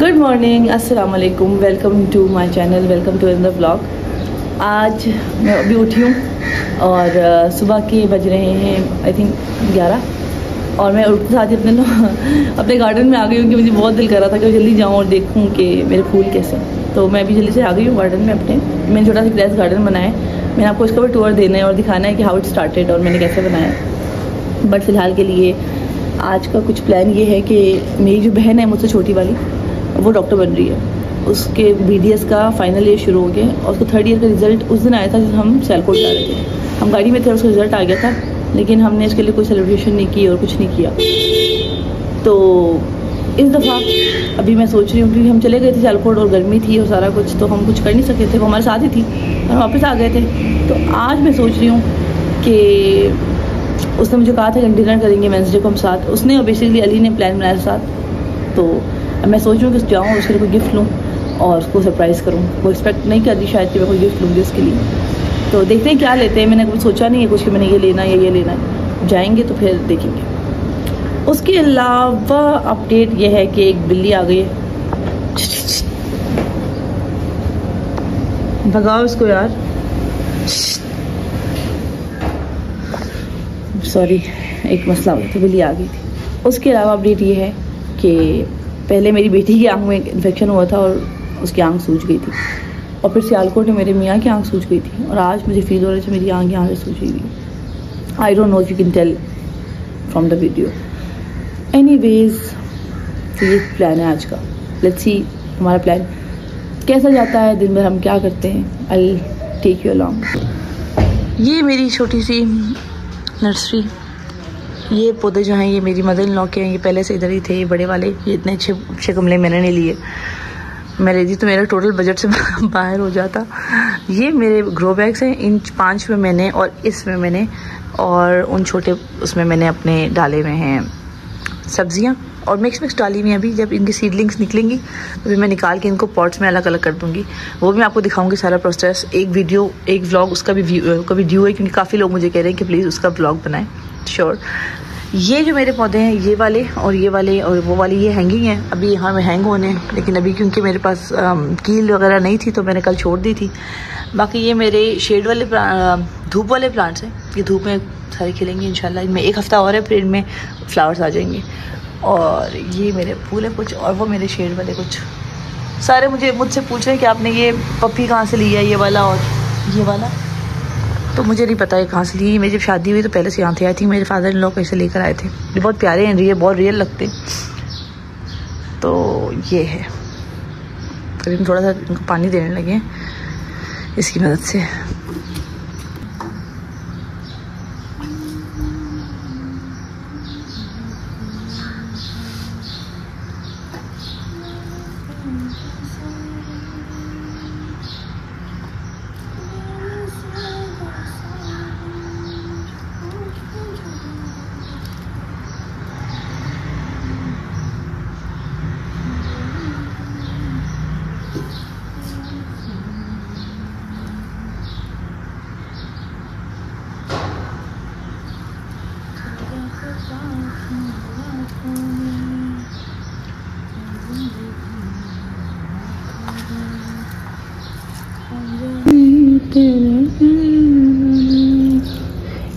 Good morning, अस्सलाम वालेकुम, welcome to my channel, welcome to another blog. आज मैं अभी उठी हूँ और सुबह के बज रहे हैं आई थिंक 11 और मैं उठते साथ ही अपने गार्डन में आ गई हूँ कि मुझे बहुत दिल कर रहा था कि जल्दी जाऊँ और देखूँ कि मेरे फूल कैसे हैं। तो मैं अभी जल्दी से आ गई हूँ गार्डन में अपने। मैंने छोटा सा ग्रेस गार्डन बनाया है, मैंने आपको इसका भी टूर देना है और दिखाना है कि हाउ इट स्टार्टेड और मैंने कैसे बनाया है। बट फिलहाल के लिए आज का कुछ प्लान ये है कि मेरी जो बहन है मुझसे छोटी वाली, वो डॉक्टर बन रही है। उसके BDS का फाइनल ईयर शुरू हो गया और उसका 3rd ईयर का रिज़ल्ट उस दिन आया था जब हम सियालकोट जा रहे थे। हम गाड़ी में थे, उसका रिज़ल्ट आ गया था, लेकिन हमने इसके लिए कोई सेलिब्रेशन नहीं की और कुछ नहीं किया। तो इस दफ़ा अभी मैं सोच रही हूँ, क्योंकि हम चले गए थे सियालकोट और गर्मी थी और सारा कुछ, तो हम कुछ कर नहीं सके थे, वो हमारे साथ ही थी और वापस आ गए थे। तो आज मैं सोच रही हूँ कि उसने मुझे कहा था कि डिनर करेंगे वेडनेसडे को हम साथ। उसने और बेसिकली अली ने प्लान बनाया साथ। तो अब मैं सोच रही हूँ कि जाऊँ और उसके लिए कोई गिफ्ट लूँ और उसको सरप्राइज़ करूँ। वो एक्सपेक्ट नहीं कर रही शायद कि मैं कोई गिफ्ट लूँगी उसके लिए। तो देखते हैं क्या लेते हैं। मैंने कभी सोचा नहीं है कुछ कि मैंने ये लेना है या ये लेना है, जाएंगे तो फिर देखेंगे। उसके अलावा अपडेट ये है कि एक बिल्ली आ गई है। भगाओ इसको यार, सॉरी, एक मसला हुआ था, बिल्ली आ गई थी। उसके अलावा अपडेट ये है कि पहले मेरी बेटी की आंख में इन्फेक्शन हुआ था और उसकी आंख सूज गई थी, और फिर सियालकोट में मेरे मियाँ की आंख सूज गई थी, और आज मुझे फील हो रहा है कि मेरी आंख यहाँ से सूज गई। I don't know if you can tell from the video. Anyways, तो ये प्लान है आज का। लेट्स सी हमारा प्लान कैसा जाता है, दिन भर हम क्या करते हैं। I take you along. ये मेरी छोटी सी नर्सरी, ये पौधे जो हैं ये मेरी मदर इन लॉ के हैं। ये पहले से इधर ही थे, ये बड़े वाले। ये इतने अच्छे गमले मैंने नहीं लिए, मैं लेती तो मेरा टोटल बजट से बाहर हो जाता। ये मेरे ग्रो बैग्स हैं, इन 5 में मैंने और इसमें मैंने और उन छोटे उसमें मैंने अपने डाले हुए हैं सब्जियां, और मिक्स डाली हुई हैं। अभी जब इनकी सीडलिंग्स निकलेंगी तो फिर मैं निकाल के इनको पॉट्स में अलग अलग कर दूंगी। वो भी मैं आपको दिखाऊंगी सारा प्रोसेस। एक वीडियो, एक व्लॉग उसका भी ड्यू है, क्योंकि काफ़ी लोग मुझे कह रहे हैं कि प्लीज़ उसका व्लॉग बनाएं। श्योर। ये जो मेरे पौधे हैं, ये वाले और ये वाले और वो वाली, ये हैंगिंग है। अभी यहाँ में हैंग होने, लेकिन अभी क्योंकि मेरे पास कील वगैरह नहीं थी तो मैंने कल छोड़ दी थी। बाकी ये मेरे शेड वाले धूप वाले प्लांट्स हैं। ये धूप में सारे खिलेंगे इंशाल्लाह। इनमें 1 हफ़्ता और है, फिर इनमें फ्लावर्स आ जाएंगे। और ये मेरे फूल है कुछ, और वो मेरे शेड वाले कुछ। सारे मुझसे पूछ रहे हैं कि आपने ये पप्पी कहाँ से लिया, ये वाला और ये वाला। तो मुझे नहीं पता है कहाँ से ली। मेरी जब शादी हुई तो पहले से यहाँ थे। आई थिंक मेरे फादर इन लॉ कैसे लेकर आए थे। ये बहुत प्यारे हैं, बहुत रियल लगते। तो ये है, फिर हम थोड़ा सा इनको पानी देने लगे इसकी मदद से।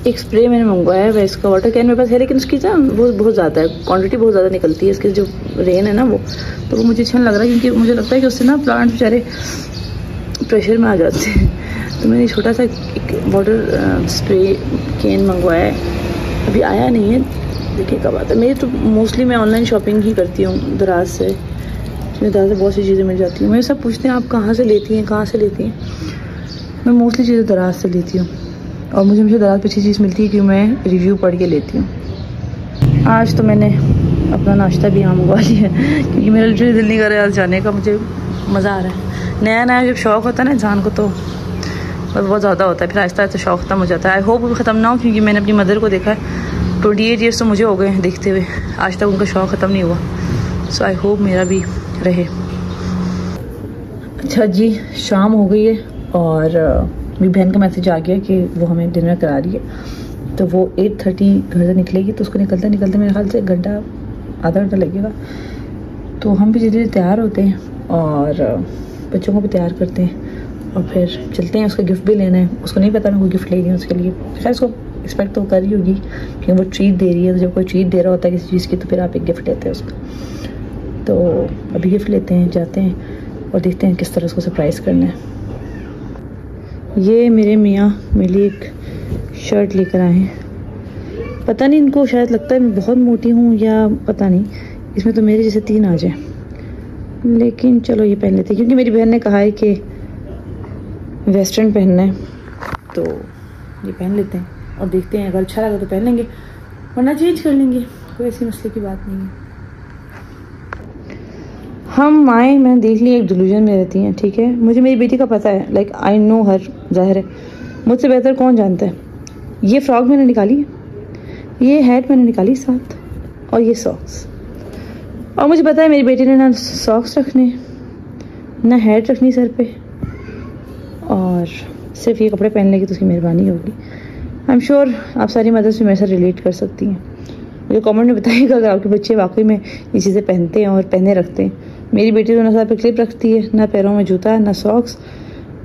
एक स्प्रे मैंने मंगवाया है, वैसे इसका वाटर कैन मेरे पास है, लेकिन उसकी वो बहुत ज़्यादा है, क्वांटिटी बहुत ज़्यादा निकलती है इसकी जो रेन है ना वो। तो वो मुझे अच्छा नहीं लग रहा है, क्योंकि मुझे लगता है कि उससे ना प्लांट बेचारे प्रेशर में आ जाते हैं। तो मैंने छोटा सा एक वाटर स्प्रे कैन मंगवाया है, अभी आया नहीं है, देखिए कब आता है। मेरी तो मोस्टली मैं ऑनलाइन शॉपिंग ही करती हूँ दराज से। इसमें दराज से बहुत सी चीज़ें मिल जाती हैं। मेरे सब पूछते हैं आप कहाँ से लेती हैं। मैं मोस्टली चीज़ें दराज से लेती हूँ, और मुझे हमेशा दराज पे अच्छी चीज़ मिलती है, क्योंकि मैं रिव्यू पढ़ के लेती हूँ। आज तो मैंने अपना नाश्ता भी यहाँ मंगवा लिया है, क्योंकि मेरा लिटरली दिल नहीं कर रहा है आज जाने का। मुझे मज़ा आ रहा है। नया जब शौक़ होता है ना इंसान को, तो बहुत ज़्यादा होता है, फिर आहिस्ता आहिस्ता शौक़ ख़त्म हो जाता है। आई होप वो ख़त्म ना हो, क्योंकि मैंने अपनी मदर को देखा है 28 ईयर्स तो मुझे हो गए हैं देखते हुए, आज तक उनका शौक़ ख़त्म नहीं हुआ। सो आई होप मेरा भी रहे। अच्छा जी, शाम हो गई है और मेरी बहन का मैसेज आ गया कि वो हमें डिनर करा रही है। तो वो 8:30 घर से निकलेगी, तो उसको निकलते निकलते मेरे ख्याल से आधा घंटा लगेगा। तो हम भी जल्दी तैयार होते हैं और बच्चों को भी तैयार करते हैं और फिर चलते हैं। उसका गिफ्ट भी लेना है, उसको नहीं पता मैं कोई गिफ्ट लेगी उसके लिए। खैर उसको एक्सपेक्ट तो कर रही होगी कि वो ट्रीट दे रही है, तो जब कोई ट्रीट दे रहा होता है किसी चीज़ की तो फिर आप एक गिफ्ट लेते हैं उसका। तो अभी गिफ्ट लेते हैं, जाते हैं और देखते हैं किस तरह उसको सरप्राइज़ करना है। ये मेरे मियाँ मेरे लिए एक शर्ट लेकर आए हैं। पता नहीं इनको शायद लगता है मैं बहुत मोटी हूँ या पता नहीं, इसमें तो मेरे जैसे 3 आ जाए, लेकिन चलो ये पहन लेते हैं क्योंकि मेरी बहन ने कहा है कि वेस्टर्न पहनना है, तो ये पहन लेते हैं और देखते हैं। अगर अच्छा लगा तो पहन लेंगे, वरना चेंज कर लेंगे, कोई ऐसी मसले की बात नहीं है। हम आए, मैंने देख लिया एक डिल्यूजन में रहती हैं, ठीक है। मुझे मेरी बेटी का पता है, लाइक आई नो हर, जाहिर है मुझसे बेहतर कौन जानता है। ये फ्रॉक मैंने निकाली है, ये हैट मैंने निकाली साथ, और ये सॉक्स। और मुझे पता है मेरी बेटी ने ना सॉक्स रखने ना हैट रखनी सर पे, और सिर्फ ये कपड़े पहन लेगी तो उसकी मेहरबानी होगी। आई एम श्योर आप सारी मदर्स भी मेरे साथ रिलेट कर सकती हैं। मुझे कमेंट में बताइएगा अगर आपके बच्चे वाकई में ये चीज़ें पहनते हैं और पहने रखते हैं। मेरी बेटी तो ना सर पे क्लिप रखती है, ना पैरों में जूता, ना सॉक्स,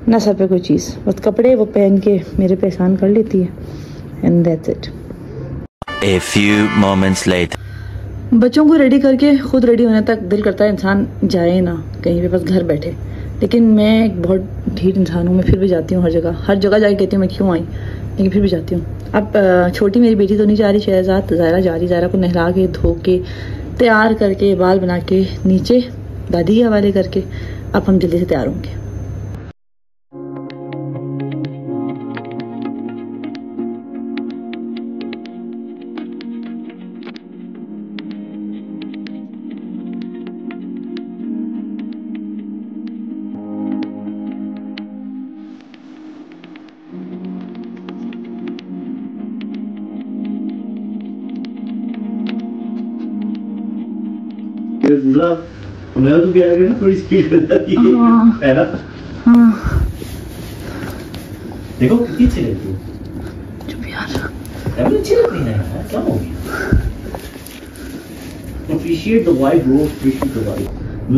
ना सर पे कोई चीज़, बस कपड़े वो पहन के मेरे पे एहसान कर लेती है, and that's it. A few moments later. बच्चों को रेडी करके खुद रेडी होने तक दिल करता है इंसान जाए ना कहीं पे, बस घर बैठे। लेकिन मैं एक बहुत ढीठ इंसान हूँ, मैं फिर भी जाती हूँ हर जगह जाके कहती हूँ मैं क्यों आई, लेकिन फिर भी जाती हूँ। अब छोटी मेरी बेटी तो नहीं जा रही, शहजाद ज़ायरा जा रही। ज़ायरा को नहला के धो के तैयार करके बाल बना के नीचे दादी के हवाले करके अब हम जल्दी से तैयार होंगे। मैं तो क्या लगे ना थोड़ी स्पीड में जाती है पहला। देखो कितनी अच्छी लगती है। चुप यार, अच्छी लगती है यार, क्या हो गया? Appreciate the vibe bro, appreciate the vibe।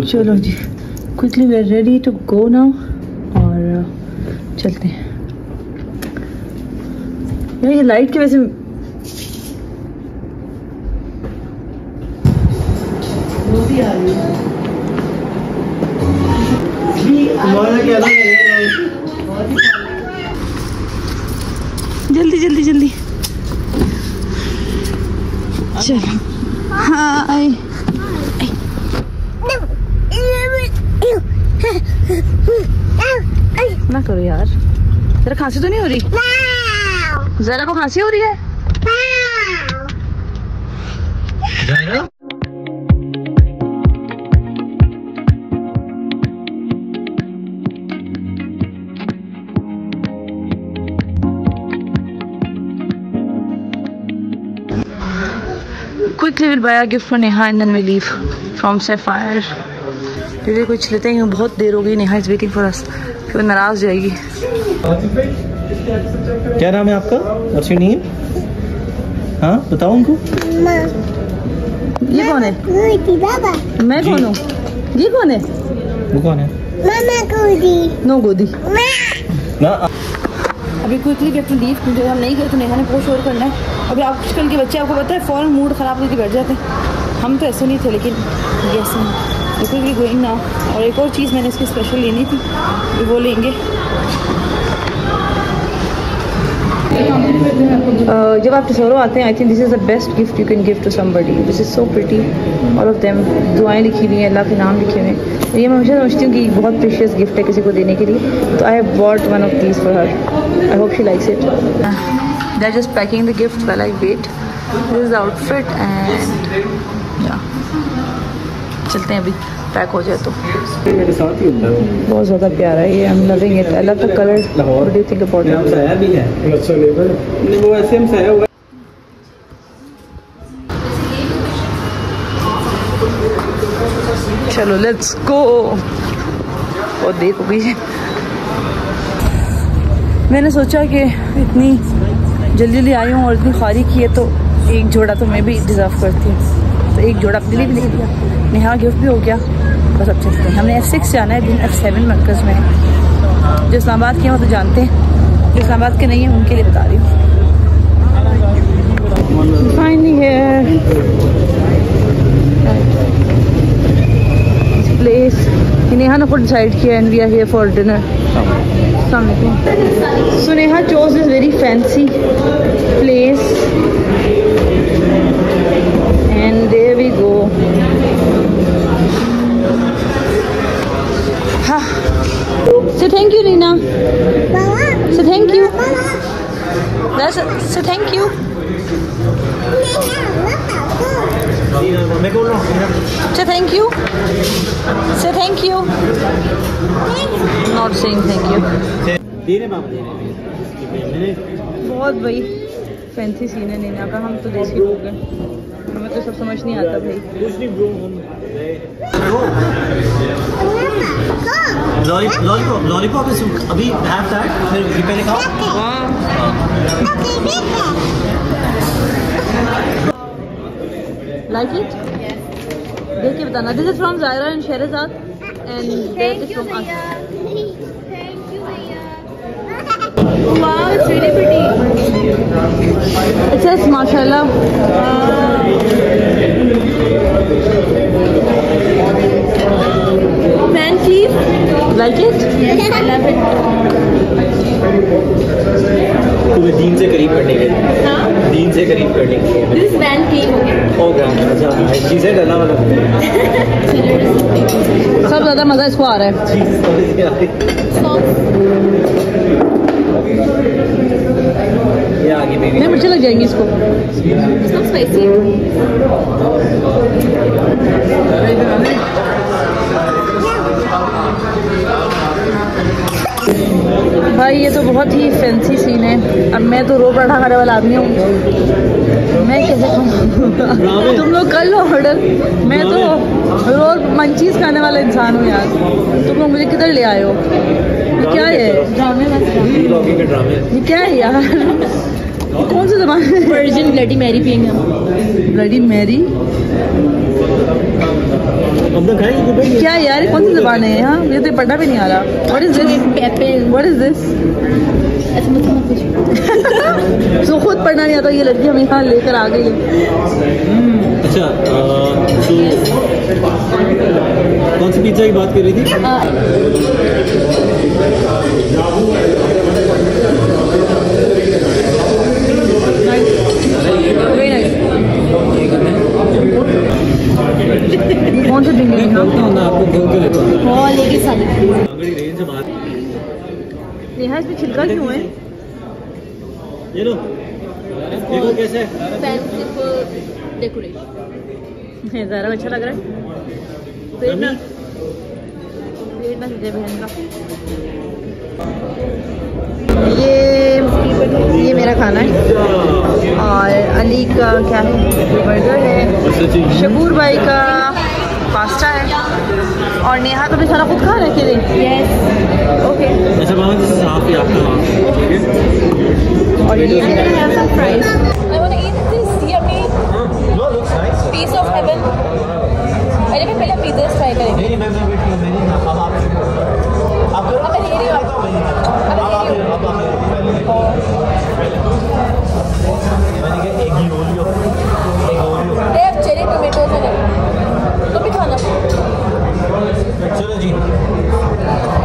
चलो जी, quickly we are ready to go now, और चलते हैं। यार ये लाइट की वजह से आ रही है। जल्दी जल्दी जल्दी चलो। हाय ना करो यार, जरा खांसी तो नहीं हो रही? जरा को खांसी हो रही है? Quickly we'll buy a gift for Neha and then we leave from Sapphire. फिर कुछ लेते हैं, बहुत देर हो गई। Neha is waiting for us, फिर नाराज जाएगी। क्या नाम है आपका? What's your name? हाँ बताओ उनको। ये कौन है? मैं कौन हूँ? ये कौन है? वो कौन है? मामा गोदी। नो गोदी ना। अभी क्विकली गेट टू लीव क्योंकि हम नहीं गए तो नेहा ने पोस्ट और करना है। अभी आजकल के बच्चे आपको पता है फ़ौरन मूड ख़राब करके बैठ जाते हैं। हम तो ऐसे नहीं थे, लेकिन यस क्विकली गोइंग नाउ। और एक और चीज़ मैंने इसकी स्पेशल लेनी थी, वो लेंगे। जब आप टेसोरो आते हैं, I think this is the best gift you can give to somebody. This is so pretty, all of them दुआएं लिखी हुई हैं, अल्लाह के नाम लिखे हुए हैं। तो ये मैं हमेशा समझती हूँ कि बहुत प्रीशियस गिफ्ट है किसी को देने के लिए। तो I have bought one of these for her, I hope she likes it. They are just packing the gift while I wait. This is the outfit and या चलते हैं, अभी पैक हो जाए तो। मेरे साथ ही होता है, बहुत ज़्यादा प्यारा है ये, I am loving it. I love the colour. What do you think about it? साया भी है, अच्छा लेबर नहीं वो ऐसे हम साया हुआ। चलो लेट्स गो। और देर हो गई है। मैंने सोचा कि इतनी जल्दी जल्दी आई हूँ और इतनी ख्वारी की है तो एक जोड़ा तो मैं भी डिज़र्व करती हूँ। तो एक जोड़ा अपने लिए भी ले लिया, नेहा गिफ्ट भी हो गया। बस अब चलते हैं, हमने F6 जाना है, दिन F7 मरकज़ में है। जो इस्लामाबाद के हैं वो तो जानते हैं, जो इस्लामाबाद के नहीं हैं उनके लिए बता रही हूँ। फाइनली है प्लेस, नेहा ने खुद डिसाइड किया and we are here for dinner. So Neha chose this very fancy place and there we go. Ha. Say thank you, Nina. Say thank you. Say thank you. Say thank you. Say thank you. Not saying thank you. बहुत भाई fancy scene है नैना का, हम तो देसी लोग हैं, हमें तो सब समझ नहीं आता भाई। लॉलीपॉप अभी हैव दैट, फिर पहले खाओ। Like it? देख के बताना। This is from Zaira and Sherazad and that is from us. Wow, it's really pretty. It says mashallah. Fan sleeve. Like it? Yes, I love it. तुम्हें दीन से करीब करने के लिए, दीन से करीब करने के लिए। This is fan sleeve. होगा अच्छा, चीज़ें करना वाला। सब ज़्यादा मज़ा इसको आ रहा है। ये आगे बेबी नहीं मुझे लग जाएंगी इसको। It's not spicy. भाई ये तो बहुत ही फैंसी सीन है। अब मैं तो रो पराठा खाने वाला आदमी हूँ, मैं कैसे खाऊँ? तुम लोग कर लो ऑर्डर, मैं तो रोज मंचीज खाने वाला इंसान हूँ यार। तुम लोग मुझे किधर ले आए हो? ये क्या है? ये क्या है यार? कौन सी ज़बान है? Virgin Bloody Mary पियेंगे हम। ब्लडी मैरी क्या है यार? कौन सी ज़बान है? हाँ मुझे तो पढ़ना भी नहीं आ रहा। What is this? What is this? तो खुद पढ़ना नहीं आता, ये लड़की हमें यहाँ लेकर आ गई है। अच्छा कौन सी पिज्जा की बात कर रही थी? कौन सा ड्रिंक है? आपको बोल के लेता हूँ। लेके साथ रेंज से बात। नेहा इसमें छिलका क्यों है? ये लो देखो कैसे है। fanciful decoration. ज़रा अच्छा लग रहा है। पेट ना सीधे बहन का। ये मेरा खाना है और अली का क्या है? बर्गर है। शबूर भाई का पास्ता है और नेहा तो भी सारा खुद खा रहे के लिए। Yes. ओके। अच्छा मामा दिस इज हाफ ही आपका हाफ। और ये I'm gonna have some fries. I wanna eat this yummy no looks nice. piece of heaven. अरे मैं पहले पिज़्ज़ा ट्राई करेंगे। नहीं मैं वेट कर मैंने अब आप करो। अब मैं ले रही हूँ। मैंने कहा एक ही Oreo They have cherry tomatoes in it. तो भी खाना। चलो जी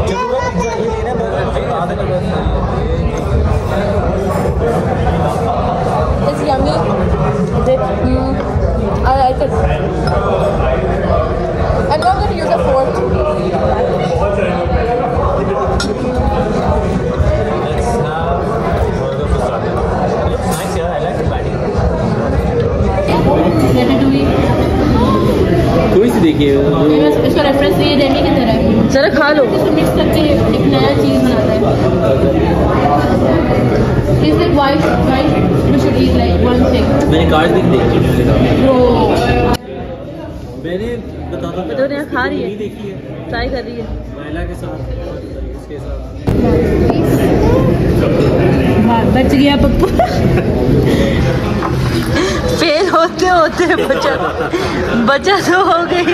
चलो मैं पिज्जा ये लेना मैं आधा घंटा It's yummy. I like it. I'm not going to use a fork. थोड़ी सी देखिए इसका रेफरेंस ये डेली की तरह है। जरा खा लो। इसको मिक्स करके एक नया चीज़ बनाता है। It's like white. You should eat like one thing. मैंने कार्ड भी देखी Bro. मैंने बताता तो नेहा खा रही है, देखी है ट्राई कर रही है। महिला के साथ इसके साथ बच गया पप्पू। फेल होते होते बचा तो हो गई।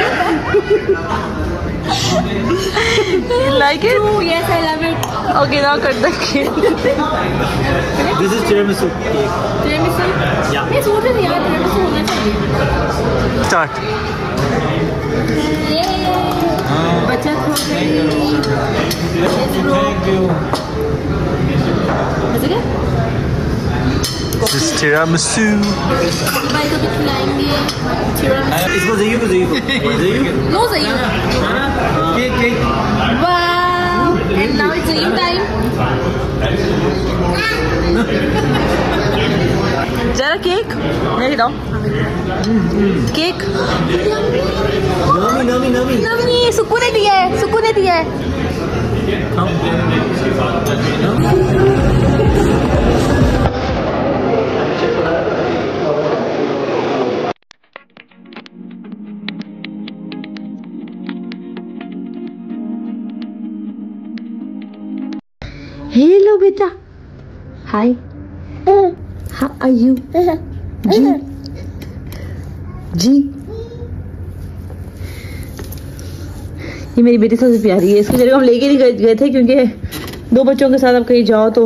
Like it? Oh, yes, I love it. Okay, now cut the cake. This is tiramisu cake. Tiramisu? Yeah. मैं सोच रही थी यार tiramisu होना चाहिए। Start. बचत हो गई। Thank you. ऐसे क्या? This is tiramisu. भाई को भी खिलाएंगे। tiramisu। इसको ज़यू को ज़यू। No Zayu। Cake. Wow! And now it's Zayu time. जरा केक मैं खिलाऊं। केक नमी। नवनी सुकू ने दिया है। हेलो बेटा, हाय, हाउ आर यू? जी ये मेरी बेटी सबसे प्यारी है। इसको जगह हम लेके नहीं गए थे क्योंकि 2 बच्चों के साथ अब कहीं जाओ तो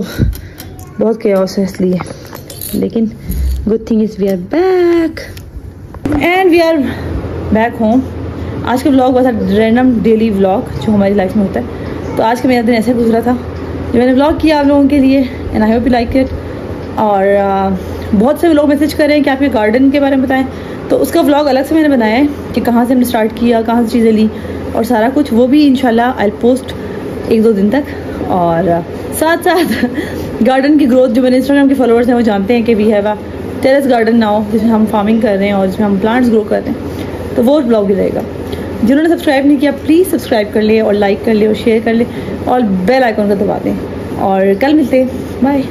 बहुत केओस है, इसलिए। लेकिन good thing is we are back and we are back home. आज का व्लॉग बहुत रैंडम डेली व्लॉग जो हमारी लाइफ में होता है। तो आज का मेरा दिन ऐसे गुजरा था जो मैंने व्लॉग किया आप लोगों के लिए, and I hope you like it. और बहुत से लोग मैसेज कर रहे हैं कि आप ये गार्डन के बारे में बताएं, तो उसका व्लॉग अलग से मैंने बनाया है कि कहाँ से हमने स्टार्ट किया, कहाँ से चीज़ें ली और सारा कुछ। वो भी इंशाल्लाह आई पोस्ट 1-2 दिन तक। और साथ साथ गार्डन की ग्रोथ, जो मेरे इंस्टाग्राम के फॉलोअर्स हैं वो जानते हैं कि we have a terrace garden now, जिसमें हम फार्मिंग कर रहे हैं और जिसमें हम प्लांट्स ग्रो कर रहे हैं, तो वो ब्लॉग भी रहेगा। जिन्होंने सब्सक्राइब नहीं किया प्लीज़ सब्सक्राइब कर ले और लाइक कर ले और शेयर कर ले और बेल आइकन को दबा दें। और कल मिलते हैं, बाय।